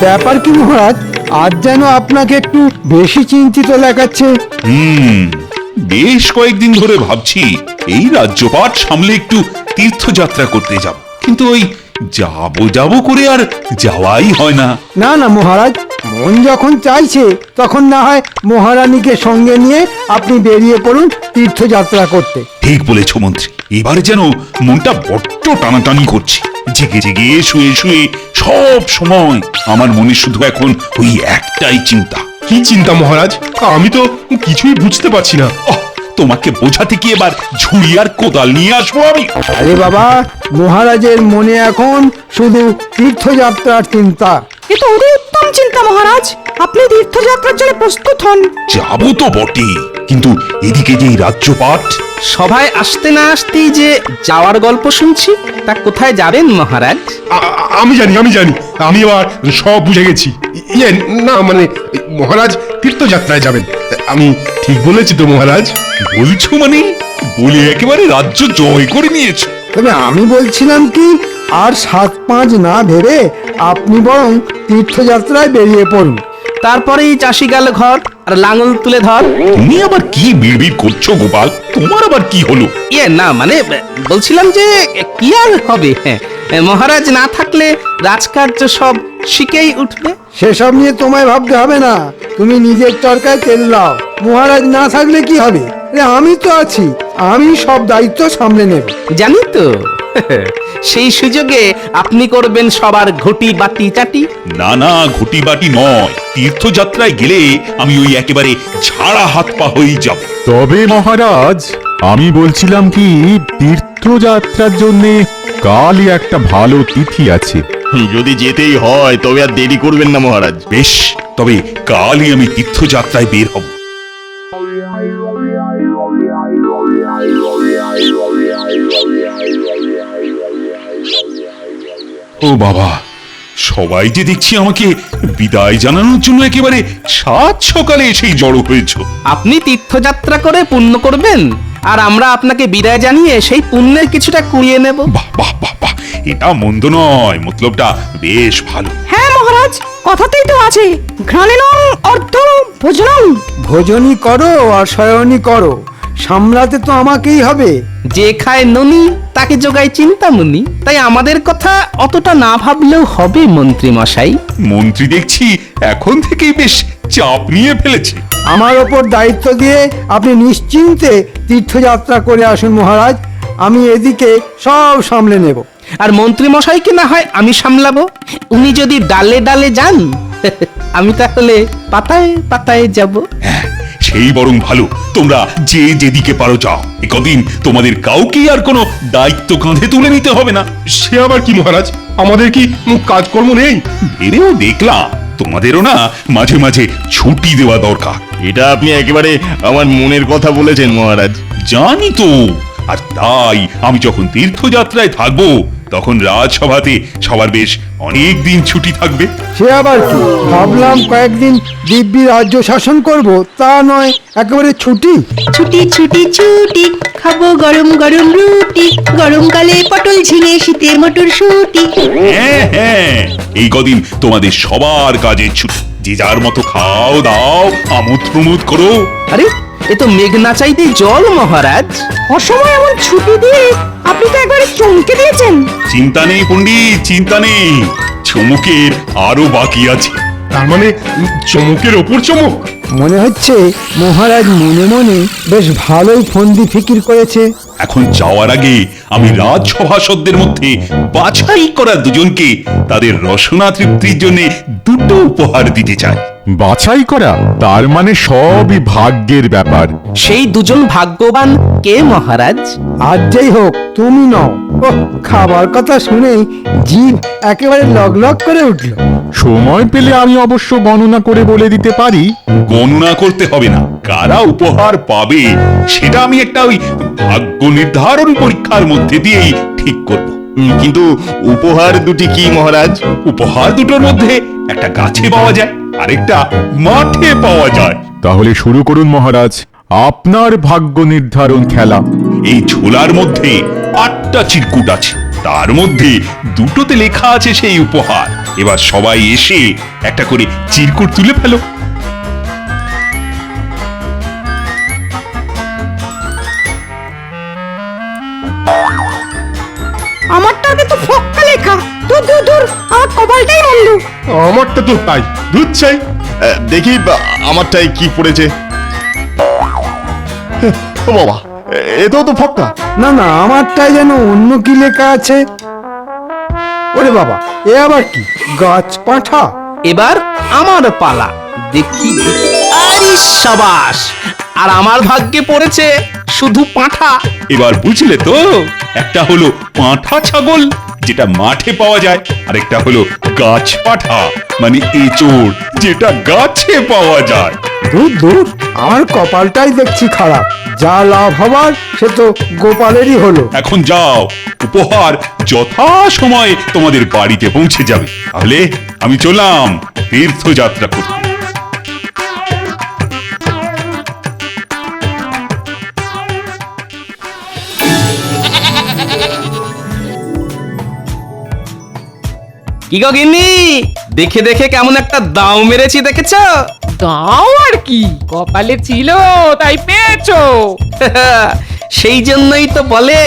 ব্যাপার কি মহারাজ, আজ যেন আপনাকে একটু বেশি চিন্তিত দেখাচ্ছে। বেশ কয়েকদিন ধরে ভাবছি এই রাজ্যপাট সামলে একটু তীর্থযাত্রা করতে যাব, কিন্তু ওই যাবো করে আর যাওয়াই হয় না। না না মহারাজ, মন যখন চাইছে তখন না হয় মহারানীকে সঙ্গে নিয়ে আপনি বেরিয়ে পড়ুন তীর্থযাত্রা করতে। ঠিক বলেছ মন্ত্রী, এবার যেন মনটা বড্ড টানাটানি করছে। জেগে জেগে শুয়ে শুয়ে সব সময় আমার মনে শুধু এখন ওই একটাই চিন্তা। কি চিন্তা মহারাজ? আমি তো কিছুই বুঝতে পারছি না। তোমাকে বোঝাতে কি এবার ঝুড়ি আর কোদাল নিয়ে আসবো আমি? আরে বাবা, মহারাজের মনে এখন শুধু তীর্থযাত্রার চিন্তা। এ তো অতি উত্তম চিন্তা মহারাজ, আপনি তীর্থযাত্রার জন্য প্রস্তুত হন। যাবো তো বটে, কিন্তু এদিকে যে এই রাজ্যপাট। সবাই আসতে না আসতেই যে যাওয়ার গল্প শুনছি, তা কোথায় যাবেন মহারাজ? আমি জানি আমি এবার সব বুঝে গেছি। ইয়ে না মানে মহারাজ তীর্থযাত্রায় যাবেন। আমি ঠিক বলেছি তো মহারাজ? বলছো মানে বলে একেবারে রাজ্য জয় করে নিয়েছো? তবে আমি বলছিলাম কি, আর 7-5 না ভেবে আপনি বরং তীর্থযাত্রায় বেরিয়ে পড়ুন। তারপরেই চাষি গেল ঘর আর লাঙল তুলে ধর। তুমি আবার কি বিড়বিড় করছো গোপাল? তোমার আবার কি হলো? না মানে বলছিলাম যে কি আর হবে, মহারাজ না থাকলে রাজকার্য সব শিখেই উঠবে। সেসব নিয়ে তোমায় ভাবতে হবে না, তুমি নিজের চরকায় তেল দাও। মহারাজ না থাকলে কি হবে? আমি তো আছি, আমি সব দায়িত্ব সামলে নেব। জানি তো। সেই সুযোগে আপনি করবেন সবার ঘটি বাটি চাটি। না না, ঘটি বাটি নয়, তীর্থযাত্রায় গেলে আমি ওই একেবারে ছাড়া হাত পা হয়েই যাব। তবে মহারাজ, আমি বলছিলাম কি, তীর্থযাত্রার জন্য কালই একটা ভালো তিথি আছে। যদি যেতেই হয় তবে আর দেরি করবেন না মহারাজ। বেশ, তবে কালই আমি তীর্থযাত্রায় বের হব। ও বাবা, সবাই যে দেখছি আমাকে বিদায় জানানোর জন্য একেবারে সাত সকালে এসেই জড়ো হয়েছো। আপনি তীর্থযাত্রা করে পুণ্য করবেন, আর আমরা আপনাকে বিদায় জানিয়ে সেই পুণ্যের কিছুটা কুড়িয়ে নেব। বাহ বাহ বাহ বাহ, এটা মন্দ নয়, মতলবটা বেশ ভালো। হ্যাঁ মহারাজ, কথাতেই তো আছে ঘ্রাণেনং অর্ধ ভোজনং। ভোজনই করো আর শয়নই করো, সামলাতে তো আমাকেই হবে। যে খায় ননি তাকে যোগায় চিন্তামণি। তাই আমাদের কথা অতটা না ভাবলেও হবে মন্ত্রী মশাই। মন্ত্রী দেখছি এখন থেকেই বেশ চাপ নিয়ে ফেলেছে। আমার ওপর দায়িত্ব দিয়ে আপনি নিশ্চিন্তে তীর্থযাত্রা করে আসুন মহারাজ, আমি এদিকে সব সামলে নেব। আর মন্ত্রী মশাইকে না হয় আমি সামলাবো। উনি যদি ডালে ডালে যান, আমি তাহলে পাতায় পাতায় যাব। হ্যাঁ, সেই বরং ভালো। তোমরা যে যেদিকে পারো যাও, একদিন তোমাদের কাউকে আর কোনো দায়িত্ব কাঁধে তুলে নিতে হবে না। সে আবার কি মহারাজ? আমাদের কি কাজকর্ম নেই? ভেবেও দেখলাম তোমাদেরও না মাঝে মাঝে ছুটি দেওয়া দরকার। এটা আপনি একেবারে আমার মনের কথা বলেছেন মহারাজ। জানি তো, আর তাই আমি যখন তীর্থযাত্রায় থাকবো তখন রাজসভাতে সবার বেশ অনেক দিন ছুটি থাকবে। সে আবার কি, ভাবলাম কয়েকদিন দিব্যি রাজ্য শাসন করব, তা নয় একেবারে ছুটি। ছুটি ছুটি ছুটি, খাবো গরম গরম রুটি, গরমকালে পটল ঝিঙে, শীতের মটর শুটি। হ্যাঁ হ্যাঁ, এই কদিন তোমাদের সবার কাজের ছুটি। যে যার মতো খাও দাও, আমোদ প্রমোদ করো। আরে এ তো মেঘ না চাইতেই জল মহারাজ। অসময় এমন ছুটি দিয়ে আপনি তো একবারে চমকে দিয়েছেন। চিন্তা নেই পণ্ডিত, চিন্তা নেই, চমকের আরো বাকি আছে। তার মানে চমকের ওপর চমক। মনে হচ্ছে মহারাজ মনে মনে বেশ ভালোই ফন্দি ফিকির করেছে। এখন যাওয়ার আগে আমি রাজসভাসদদের মধ্যে বাছাই করা দুজনকে তাদের রসনা তৃপ্তির জন্য দুটো উপহার দিতে চাই। বাছাই করা, তার মানে সবই ভাগ্যের ব্যাপার। সেই দুজন ভাগ্যবান কে মহারাজ? আর যেই হোক তুমি নও। ও, খাবার কথা শুনেই জিভ একেবারে লগ করে উঠল। সময় পেলে আমি অবশ্য গণনা করে বলে দিতে পারি। গণনা করতে হবে না, কারা উপহার পাবে সেটা আমি একটা ওই ভাগ্য নির্ধারণ পরীক্ষার মধ্যে দিয়েই ঠিক করব। কিন্তু উপহার দুটি কি মহারাজ? উপহার দুটোর মধ্যে একটা গাছে পাওয়া যায়, আরেকটা মাঠে পাওয়া যায়। তাহলে শুরু করুন মহারাজ, আপনার ভাগ্য নির্ধারণ খেলা। এই ঝোলার মধ্যে 8টা চিরকুট আছে, তার মধ্যে দুটোতে লেখা আছে সেই উপহার। এবার সবাই এসে একটা করে চিরকুট তুলে ফেলো। আমারটাতে তো ফক্কা লেখা। দূর দূর দূর, আমার কপালটাই মন্দ। আমারটা তো তাই, দুধ চাই। দেখি আমারটাই কি পড়েছে। ও বাবা, এটাও তো ফক্কা। না না, আমারটাই যেন অন্য কি লেখা আছে। ওরে বাবা, এ আবার কি? গাছ পাঠা। এবার আমার পালা। দেখি আরে সাবাস, আর আমার ভাগ্যে পড়েছে শুধু পাঁঠা। এবার বুঝলে তো, একটা হলো পাঁঠা ছাগল যেটা মাঠে পাওয়া যায়, আরেকটা হলো গাছ পাঠা মানে এঁচোড় যেটা গাছে পাওয়া যায়। দূর দূর, আমার কপালটাই দেখছি খারাপ। যা লাভ হবার সে তো গোপালেরই হলো। এখন যাও, উপহার যথা সময়ে তোমাদের বাড়িতে পৌঁছে যাবে। তাহলে আমি চললাম তীর্থযাত্রা করতে। কি গো গিন্নি, দেখে দেখে কেমন একটা দাও মেরেছি দেখেছো? দাও আর কি, কপালে ছিল তাই পেয়েছো। সেই জন্যই তো বলে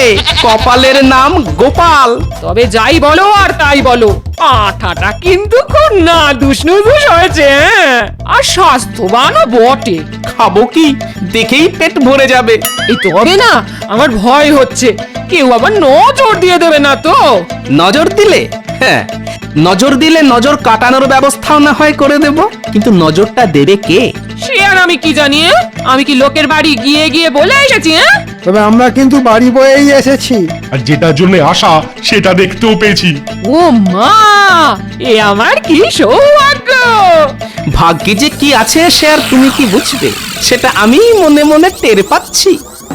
কপালের নাম গোপাল। তবে যাই বলো আর তাই বলো, পাঁঠাটা কিন্তু খুব নাদুস নুদুস হয়েছে, হ্যাঁ? আর স্বাস্থ্যবানও বটে। খাবো কি, দেখেই পেট ভরে যাবে। এই তবে না, আমার ভয় হচ্ছে কেউ আবার নজর দিয়ে দেবে না তো। নজর দিলে, হ্যাঁ, নজর দিলে নজর কাটানোর ব্যবস্থাও না হয় করে দেব, কিন্তু নজরটা দেবে কে? সে আর আমি কি জানি, আমি কি লোকের বাড়ি গিয়ে গিয়ে বলে এসেছি? হ্যাঁ, তবে আমরা কিন্তু বাড়ি বয়েই এসেছি। আর যেটার জন্য আশা সেটা দেখতেও পেয়েছি। ও মা, এ আমার কি সৌভাগ্য। ভাগ্যে যে কি আছে সে আর তুমি কি বুঝবে, সেটা আমি মনে মনে টের পাচ্ছি।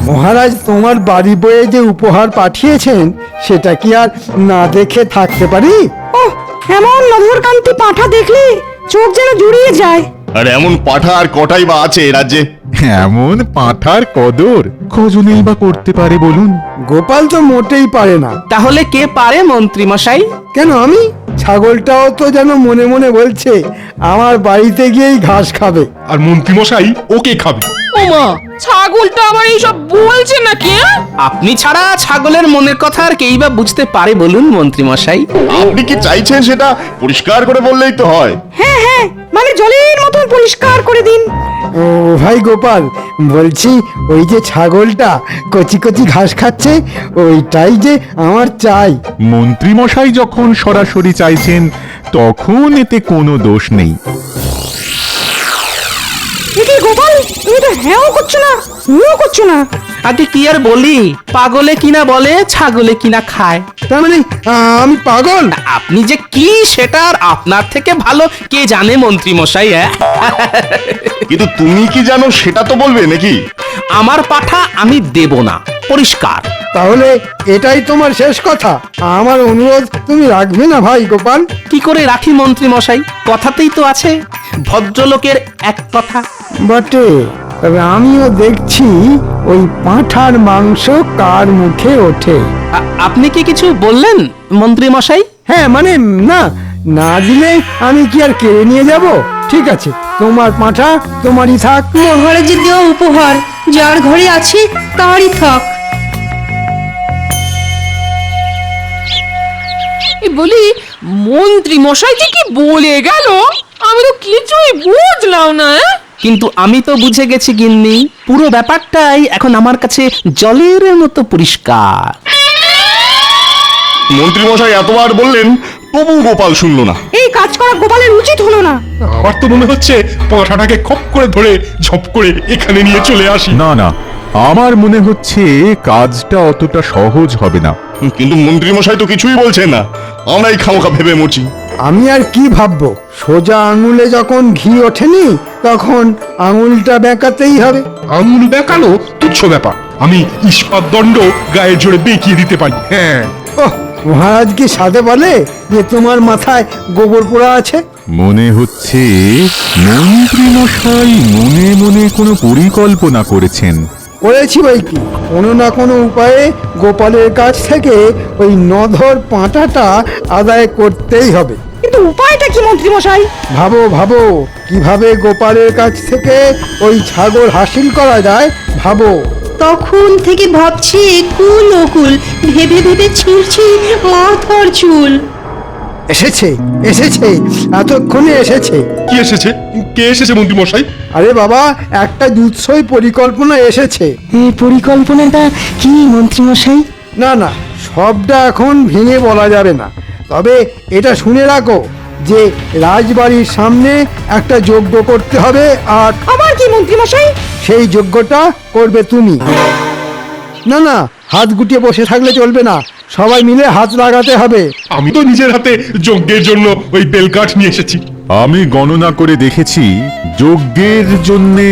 মহারাজ তোমার বাড়ি বয়ে যে উপহার পাঠিয়েছেন সেটা কি আর না দেখে থাকতে পারি? ওহ, এমন নজরকান্তি পাঁঠা দেখলে চোখ যেন জুড়িয়ে যায়। আর এমন পাঠা আর কটাই বা আছে এ রাজ্যে। এমন পাঁঠার কদর কজনেই বা করতে পারে বলুন? গোপাল তো মোটেই পারে না। তাহলে কে পারে মন্ত্রী মশাই? কেন আমি? ছাগলটাও তো যেন মনে মনে বলছে আমার বাড়িতে গিয়েই ঘাস খাবে। আর মন্ত্রীমশাই ওকে খাবে। ও মা, ছাগলটা আবার এইসব বলছে নাকি? হ্যাঁ? আপনি ছাড়া ছাগলের মনের কথা আর কেই বা বুঝতে পারে বলুন মন্ত্রী মশাই? আপনি কি চাইছেন সেটা পরিষ্কার করে বললেই তো হয়। হ্যাঁ হ্যাঁ, মানে জলের মতন পরিষ্কার করে দিন। ও ভাই গোপাল, বলছি ওই যে ছাগলটা কচি কচি ঘাস খাচ্ছে ওইটাই যে আমার চাই। মন্ত্রী মশাই যখন সরাসরি চাইছেন তখন এতে কোনো দোষ নেই। একে গোপাল, তুমি তো হ্যাঁও করছো না হুঁও করছো না। আগে কি আর বলি, পাগলে কিনা বলে ছাগলে কিনা খায়। তার মানে আমি পাগল? আপনি যে কি সেটা আর আপনার থেকে ভালো কে জানে মন্ত্রী মশাই? কিন্তু তুমি কি জানো সেটা তো বলবে নাকি? আমার পাঠা আমি দেব না, পরিষ্কার। তাহলে এটাই তোমার শেষ কথা? আমার অনুরোধ তুমি রাখবে না ভাই গোপাল? কি করে রাখি মন্ত্রী মশাই, কথাতেই তো আছে ভদ্রলোকের এক কথা। বটে, তবে আমিও দেখছি ওই পাঁঠার মাংস কার মুখে ওঠে। আপনি কি কিছু বললেন মন্ত্রী মশাই? হ্যাঁ মানে না, না দিলে আমি কি আর কেড়ে নিয়ে যাব? ঠিক আছে, তোমার পাঁঠা তোমারই থাক। মহারাজের দেওয়া উপহার যার ঘরে আছে তারই থাক। বলি, মন্ত্রী মশাই যে কি বলে গেল আমি তো কিছুই বুঝলাম না। কিন্তু আমি তো বুঝে গেছি গিন্নি, পুরো ব্যাপারটাই এখন আমার কাছে জলের মতো পরিষ্কার। মন্ত্রীমশাই এতবার বললেন তবু গোপাল শুনল না। এই কাজ করা গোপালের উচিত হলো না। আমার তো মনে হচ্ছে পাঁঠাটাকে খপ করে ধরে ঝপ করে এখানে নিয়ে চলে আসি। না না, আমার মনে হচ্ছে কাজটা অতটা সহজ হবে না। কিন্তু মন্ত্রীমশাই তো কিছুই বলছেন না, আমরাই খামোখা ভেবে মরছি। আমি আর কি ভাববো? সোজা আঙুলে যখন ঘি ওঠেনি তখন আঙুলটা বেঁকাতেই হবে। আঙুল বেঁকানো তুচ্ছ ব্যাপার, আমি ইস্পাত দণ্ড গায়ের জোরে বেঁকিয়ে দিতে পারি। হ্যাঁ, ওহ, মহারাজ কি সাধে বলে যে তোমার মাথায় গোবর পোড়া আছে? মনে হচ্ছে মন্ত্রী মশাই মনে মনে কোনো পরিকল্পনা করেছেন। করেছি বই কি, কোনো না কোনো উপায়ে গোপালের কাছ থেকে ওই নধর পাঁটাটা আদায় করতেই হবে। কিন্তু উপায়টা কি মন্ত্রী মশাই? ভাবো ভাবো, কিভাবে গোপালের কাছ থেকে ওই ছাগল হাসিল করা যায় ভাবো। তখন থেকে ভাবছি একুল ওকুল, ভেবে ভেবে ছিঁড়ছি মাথার চুল। এসেছে এসেছে, এতক্ষণে এসেছে। কি এসেছে? কে এসেছে মন্ত্রী মশাই? আরে বাবা, একটা জুৎসই পরিকল্পনা এসেছে। এই পরিকল্পনাটা কি মন্ত্রী মশাই? না না, সবটা এখন ভেঙে বলা যাবে না, তবে এটা শুনে রাখো যে রাজবাড়ির সামনে একটা যজ্ঞ করতে হবে, আর আবার কি মন্ত্রী মশাই? সেই যজ্ঞটা করবে তুমি। না না, হাত গুটিয়ে বসে থাকলে চলবে না, সবাই মিলে হাত লাগাতে হবে। আমি তো নিজের হাতে যজ্ঞের জন্য ওই বেলকাঠ নিয়ে এসেছি। আমি গণনা করে দেখেছি যজ্ঞের জন্যে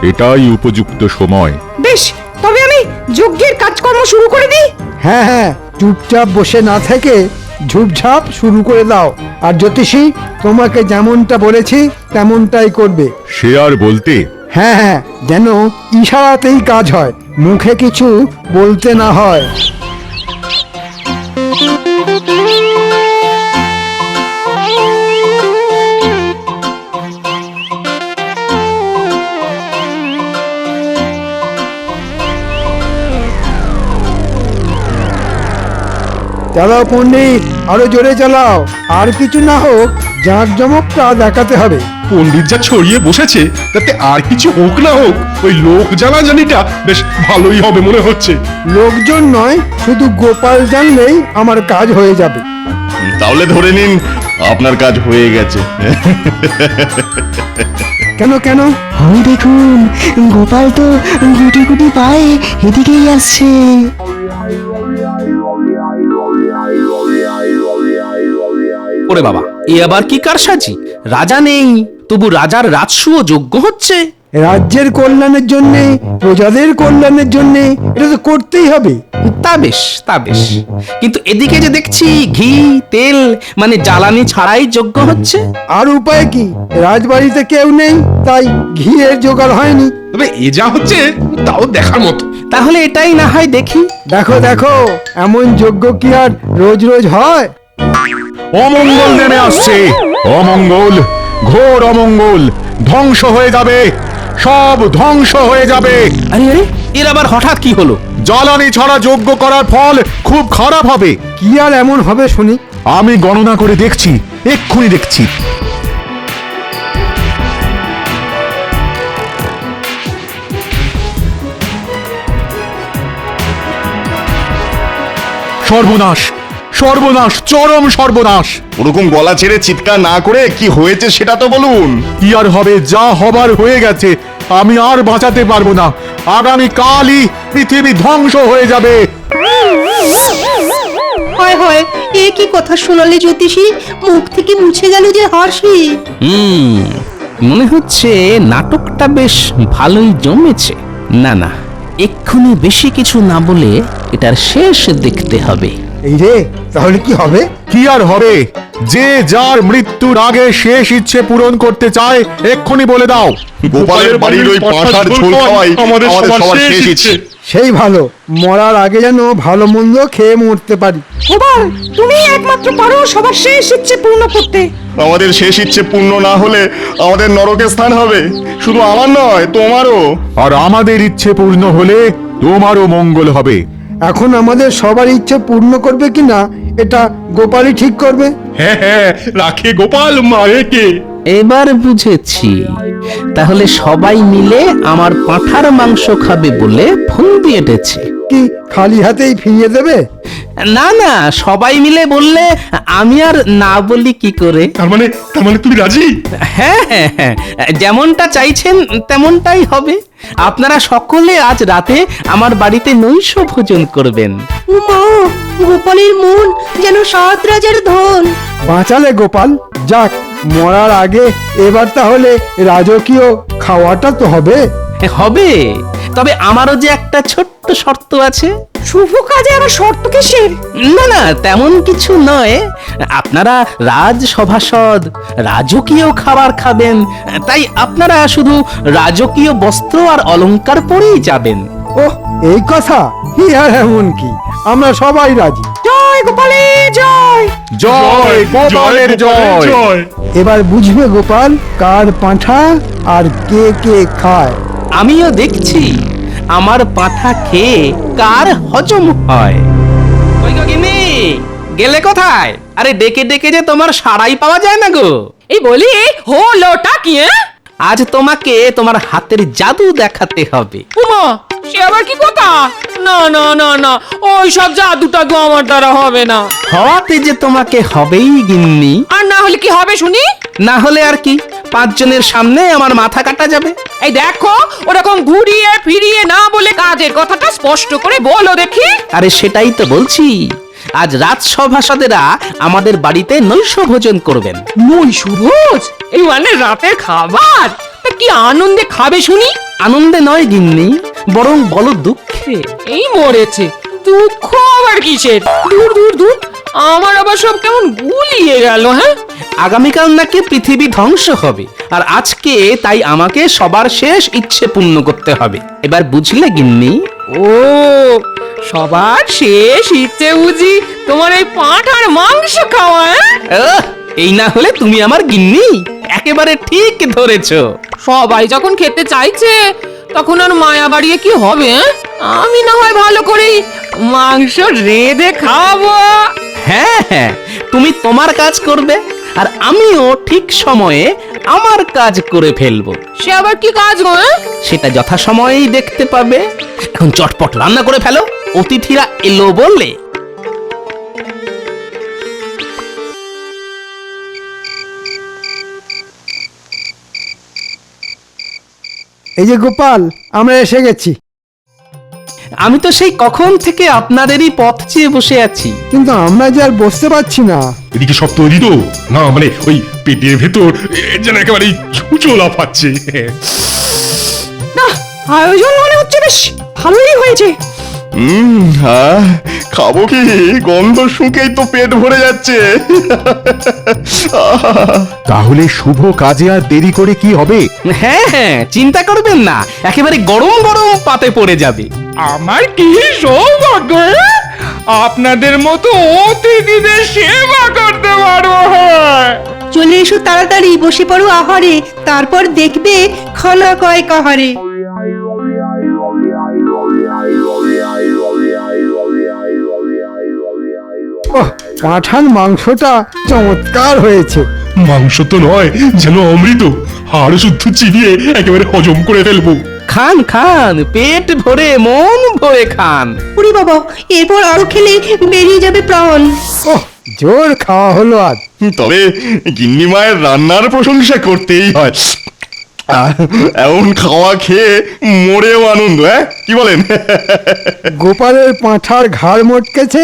এটাই উপযুক্ত সময়। বেশ, তবে আমি যজ্ঞের কাজকর্ম শুরু করে দিই। হ্যাঁ হ্যাঁ, চুপচাপ বসে না থেকে ঝুপঝাপ শুরু করে দাও। আর জ্যোতিষী, তোমাকে যেমনটা বলেছি তেমনটাই করবে। সে আর বলতে। হ্যাঁ হ্যাঁ, যেন ইশারাতেই কাজ হয়, মুখে কিছু বলতে না হয়। চালাও পণ্ডিত, আরো জোরে চালাও। আর কিছু না হোক, জাঁকজমকটা দেখাতে হবে। পণ্ডিত যা ছড়িয়ে বসেছে তাতে আর কিছু হোক না হোক, ওই লোক জানাজানিটা বেশ ভালোই হবে মনে হচ্ছে। লোকজন নয়, শুধু গোপাল জানলেই আমার কাজ হয়ে যাবে। তাহলে ধরে নিন আপনার কাজ হয়ে গেছে। কেন কেন? ওই দেখুন, গোপাল তো গুটি গুটি পায়ে এদিকেই আসছে। ওরে বাবা, এ আবার কি কারসাজি? রাজা নেই, তবু রাজার রাজসূয় যজ্ঞ হচ্ছে। রাজ্যের কল্যাণের জন্য, প্রজাদের কল্যাণের জন্য এটা তো করতেই হবে। তা বেশ, তা বেশ, কিন্তু এদিকে যে দেখছি ঘি তেল মানে জ্বালানি ছাড়াই যজ্ঞ হচ্ছে। আর উপায় কি? রাজবাড়িতে কেউ নেই, তাই ঘিয়ের জোগাড় হয়নি। তবে এ যা হচ্ছে তাও দেখার মতো। তাহলে এটাই না হয় দেখি। দেখো দেখো, এমন যজ্ঞ কি আর রোজ রোজ হয়? অমঙ্গল নেমে আসছে, অমঙ্গল, ঘোর অমঙ্গল, ধ্বংস হয়ে যাবে, সব ধ্বংস হয়ে যাবে। আরে আরে, এর আবার হঠাৎ কি হলো? জ্বালানি ছাড়া যজ্ঞ করার ফল খুব খারাপ হবে। কি আর এমন হবে শুনি? আমি গণনা করে দেখছি, এক্ষুনি দেখছি। সর্বনাশ, সর্বনাশ, চরম সর্বনাশ। ওরকম গলা ছেড়ে চিৎকার না করে কি হয়েছে সেটা তো বলুন। কি আর হবে, যা হবার হয়ে গেছে, আমি আর বাঁচাতে পারবো না। আগামী কালই পৃথিবী ধ্বংস হয়ে যাবে। হয় হয়, এ কি কথা শোনালে জ্যোতিষী? মুখ থেকে মুছে গেল যে হাসি। মনে হচ্ছে নাটকটা বেশ ভালোই জমেছে। না না, এক্ষুনি বেশি কিছু না বলে এটার শেষ দেখতে হবে। এই রে, তাহলে কি হবে? কি আর হবে? যে যার মৃত্যুর আগে শেষ ইচ্ছে পূরণ করতে চায় এক্ষুনি বলে দাও। গোপালের বাড়ির ওই পাঁঠার ঝোল খাওয়াই আমাদের সবার শেষ ইচ্ছে। সেই ভালো, মরার আগে যেন ভালো মন্দ খেয়ে মরতে পারি। গোপাল, তুমি একমাত্র পারো সবার শেষ ইচ্ছে পূর্ণ করতে। আমাদের শেষ ইচ্ছে পূর্ণ না হলে আমাদের নরকে স্থান হবে, শুধু আমার নয় তোমারও। আর আমাদের ইচ্ছে পূর্ণ হলে তোমারও মঙ্গল হবে। এখন আমাদের সবার ইচ্ছে পূর্ণ করবে কিনা এটা গোপালই ঠিক করবে। হ্যাঁ হ্যাঁ, রাখে গোপাল, মারে কে? এবার বুঝেছি, তাহলে সবাই মিলে আমার পাঁঠার মাংস খাবে বলে ফন্দি এঁটেছে। কি খালি হাতেই ফিরিয়ে দেবে? না না, সবাই মিলে বললে আমি আর না বলি কি করে? তার মানে তুমি রাজি? হ্যাঁ হ্যাঁ হ্যাঁ, যেমনটা চাইছেন তেমনটাই হবে। আপনারা সকলে আজ রাতে আমার বাড়িতে নৈশ ভোজন করবেন। উমা, গোপালের মন যেন 7 রাজার ধন। বাঁচালে গোপাল, যাক, মরার আগে এবার তাহলে রাজকীয় খাওয়াটা তো হবে। হবে, তবে আমারও যে একটা ছোট্ট শর্ত আছে। শুভ কাজে আবার শর্ত কিসের? না না, তেমন কিছু নয়। আপনারা রাজসভাসদ, রাজকীয় খাবার খাবেন, তাই আপনারা শুধু রাজকীয় বস্ত্র আর অলংকার পরেই যাবেন। ওহ, এই কথা কি আর এমন কি, আমরা সবাই রাজি। জয় গোপালের জয়। জয় গোপালের জয়। এবার বুঝবে গোপাল কার পাঁঠা আর কে কে খায়। আমিও দেখছি আমার পাঁঠা খেয়ে কার হজম হয়। ওই গো গিন্নি, গেলে কোথায়? আরে ডেকে ডেকে যে তোমার সাড়াই পাওয়া যায় না গো। এই বলি হলোটা কি? আজ তোমাকে তোমার হাতের জাদু দেখাতে হবে। উমা, সে আবার কি কথা? না না না না, ওই সব জাদুটা গো আমার দ্বারা হবে না। হওয়াতে যে তোমাকে হবেই গিন্নি। আর না হলে কি হবে শুনি? না হলে আর কি, 5 জনের সামনে আমার মাথা কাটা যাবে। এই দেখো, ওরকম ঘুরিয়ে ফিরিয়ে না বলে কাজের কথাটা স্পষ্ট করে বলো দেখি। আরে সেটাই তো বলছি, আজ রাজসভাসদেরা আমাদের বাড়িতে নৈশ ভোজন করবেন। নৈশভোজ? এই মানে রাতের খাবার? তা কি আনন্দে খাবে শুনি? আনন্দে নয় গিন্নি, বরং বলো দুঃখে। এই মরেছে, দুঃখ আবার কিসের? দূর দূর দূর, আমার আবার সব কেমন গুলিয়ে গেল। হ্যাঁ, আগামীকাল নাকি পৃথিবী ধ্বংস হবে, আর আজকে তাই আমাকে সবার শেষ ইচ্ছে পূর্ণ করতে হবে। এবার বুঝলে গিন্নি? ও সবার শেষ ইচ্ছে বুঝি তোমার এই পাঁঠার মাংস খাওয়া? আহ, এই না হলে তুমি আমার গিন্নি? একেবারে ঠিক ধরেছো। সবাই যখন খেতে চাইছে তখন আর মায়া বাড়িয়ে কি হবে? আমি না হয় ভালো করেই মাংস রেঁধে খাবো। হ্যাঁ হ্যাঁ, তুমি তোমার কাজ করবে, আর আমিও ঠিক সময়ে আমার কাজ করে ফেলবো। সে আবার কি কাজ গো? সেটা যথাসময়েই দেখতে পাবে। এখন চটপট রান্না করে ফেলো, অতিথিরা এলো বললে। এই যে গোপাল, আমরা এসে গেছি। আমি তো সেই কখন থেকে আপনাদেরই পথ চেয়ে বসে আছি। কিন্তু আমরা যে আর বসতে পারছি না। এদিকে সব তৈরি তো? না মানে ওই পেটের ভেতর যেন একেবারে ছুঁচো লাফাচ্ছে। না, আয়োজন মনে হচ্ছে বেশ ভালোই হয়েছে। হ্যাঁ, খাবো কি? গন্ধ শুকেই তো পেট ভরে যাচ্ছে। তাহলে শুভ কাজে আর দেরি করে কি হবে? হ্যাঁ হ্যাঁ, চিন্তা করবেন না, একেবারে গরম গরম পাতে পড়ে যাবে। আমার কি সৌভাগ্য আপনাদের মতো অতিথিদের সেবা করতে পারবো। চলে এসো তাড়াতাড়ি, বসে পড়ো আহারে, তারপর দেখবে খানা কয় কাহারে। ওহ, পাঁঠার মাংসটা চমৎকার হয়েছে। মাংস তো নয়, যেন অমৃত। হাড় শুদ্ধ চিবিয়ে একেবারে হজম করে ফেলবো। খান খান, পেট ভরে মন ভরে খান। উরি বাবা, এরপর আরো খেলে বেরিয়ে যাবে প্রাণ। ওহ, জোর খাওয়া হলো আজ। তবে গিন্নি মায়ের রান্নার প্রশংসা করতেই হয়। এমন খাওয়া খেয়ে মরেও আনন্দ। কি বলেন? গোপালের পাঁঠার ঘাড় মটকেছে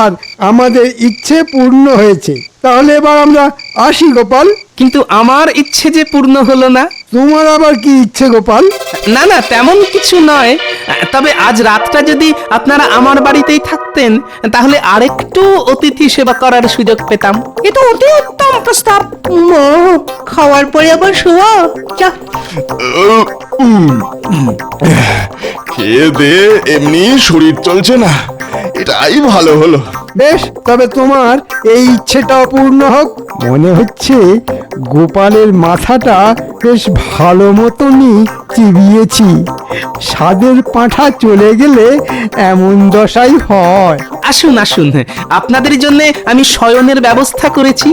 আর আমাদের ইচ্ছে পূর্ণ হয়েছে। তাহলে এবার আমরা আসি গোপাল। কিন্তু আমার ইচ্ছে যে পূর্ণ হলো না। তোমার আবার কি ইচ্ছে গোপাল? না না, তেমন কিছু নয়, তবে আজ রাতটা যদি আপনারা আমার বাড়িতেই থাকতেন তাহলে আরেকটু অতিথি সেবা করার সুযোগ পেতাম। এ তো অতি উত্তম প্রস্তাব। মা, খাওয়ার পরে আবার শোয়া। যা, খেয়ে দে এমনি শরীর চলছে না, এটাই ভালো হলো। বেশ, তবে তোমার এই ইচ্ছেটাও পূর্ণ হোক। মনে হচ্ছে গোপালের মাথাটা বেশ ভালো মতনই চিবিয়েছি। স্বাদের পাঁঠা চলে গেলে এমন দশাই হয়। আসুন আসুন, আপনাদের জন্য আমি শয়নের ব্যবস্থা করেছি।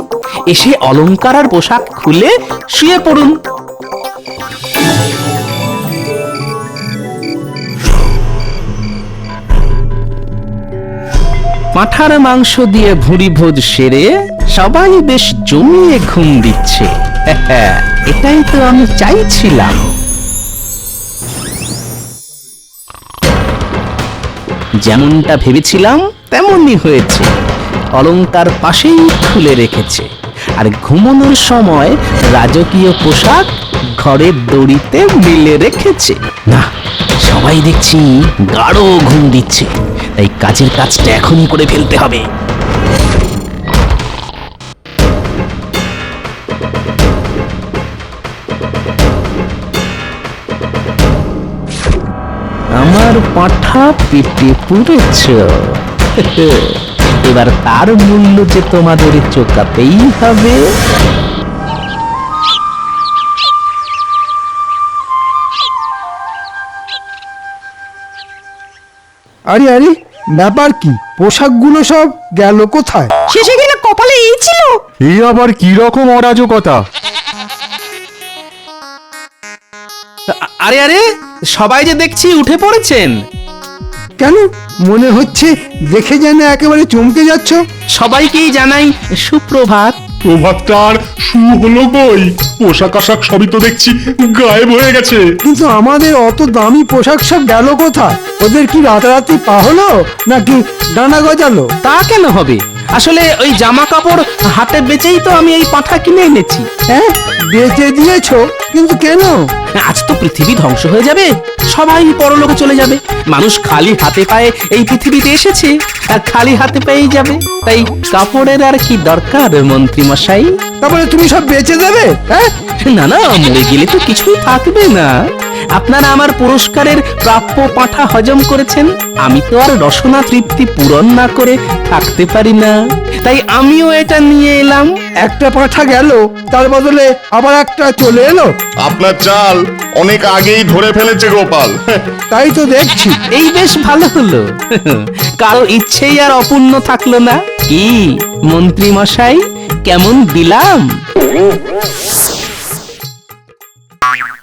এসে অলংকার আর পোশাক খুলে শুয়ে পড়ুন। পাঁঠার মাংস দিয়ে ভুঁড়ি ভোজ সেরে সবাই বেশ জমিয়ে ঘুম দিচ্ছে। এটাই তো আমি চাইছিলাম। যেমনটা ভেবেছিলাম তেমনই হয়েছে। অলংকার পাশেই খুলে রেখেছে, আর ঘুমানোর সময় রাজকীয় পোশাক ঘরের দড়িতে মিলে রেখেছে। না, সবাই দেখছি গাঢ় ঘুম দিচ্ছে, তাই কাজের কাজটা এখনই করে ফেলতে হবে। আমার আমার পাঁঠা পেটে পুড়েছ। এবার তার মূল্য যে তোমাদের চোকাতেই হবে। আরে আরে, ব্যাপার কি? পোশাকগুলো সব গেল কোথায়? শেষে কিনা কপালে এই ছিল। এই আবার কি রকম অরাজকতা? আরে আরে, সবাই যে দেখছি উঠে পড়েছেন। কেন, মনে হচ্ছে দেখে যেন একেবারে চমকে যাচ্ছ। সবাইকেই জানাই সুপ্রভাত। প্রভাতটার শু হলো কই? পোশাক আশাক সবই তো দেখছি গায়েব হয়ে গেছে। কিন্তু আমাদের অত দামি পোশাক সব গেল কোথায়? ওদের কি রাতারাতি পা হলো নাকি ডানা গজালো? তা কেন হবে? আসলে ওই জামা কাপড় হাতে বেচেই তো আমি এই পাঁঠা কিনে এনেছি। হ্যাঁ, বেচে দিয়েছো? কিন্তু কেন? আজ তো পৃথিবী ধ্বংস হয়ে যাবে, সবাই পরলোকে চলে যাবে। মানুষ খালি হাতে পায়ে এই পৃথিবীতে এসেছে আর খালি হাতে পেয়েই যাবে। তাই কাপড়ের আর কি দরকার মন্ত্রী মশাই? তারপরে তুমি সব বেচে দেবে? হ্যাঁ, না না, মরে গেলে তো কিছুই থাকবে না। আপনারা আমার পুরস্কারের প্রাপ্য পাঁঠা হজম করেছেন, আমি তো আর রসনা তৃপ্তি পূরণ না করে থাকতে পারি না। তাই আমিও এটা নিয়ে এলাম। একটা পাঁঠা গেল, তার বদলে আবার একটা চলে এলো। আপনার চাল অনেক আগেই ধরে ফেলেছে গোপাল। তাই তো দেখছি। এই বেশ ভালো হলো, কারো ইচ্ছেই আর অপূর্ণ থাকলো না। কি মন্ত্রী মশাই, কেমন দিলাম?